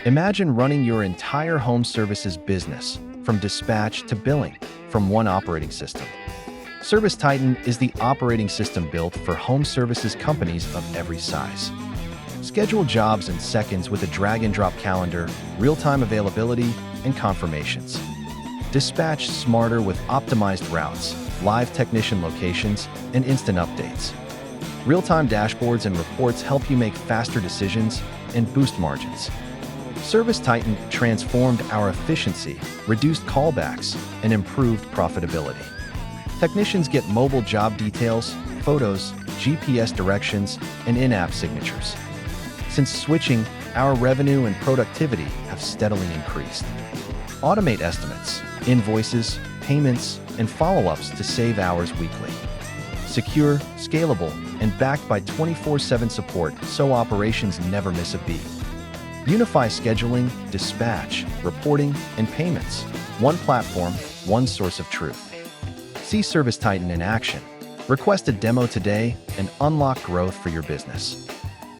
Imagine running your entire home services business, from dispatch to billing, from one operating system. ServiceTitan is the operating system built for home services companies of every size. Schedule jobs in seconds with a drag-and-drop calendar, real-time availability, and confirmations. Dispatch smarter with optimized routes, live technician locations, and instant updates. Real-time dashboards and reports help you make faster decisions and boost margins. ServiceTitan transformed our efficiency, reduced callbacks, and improved profitability. Technicians get mobile job details, photos, GPS directions, and in-app signatures. Since switching, our revenue and productivity have steadily increased. Automate estimates, invoices, payments, and follow-ups to save hours weekly. Secure, scalable, and backed by 24/7 support so operations never miss a beat. Unify scheduling, dispatch, reporting, and payments. One platform, one source of truth. See ServiceTitan in action. Request a demo today and unlock growth for your business.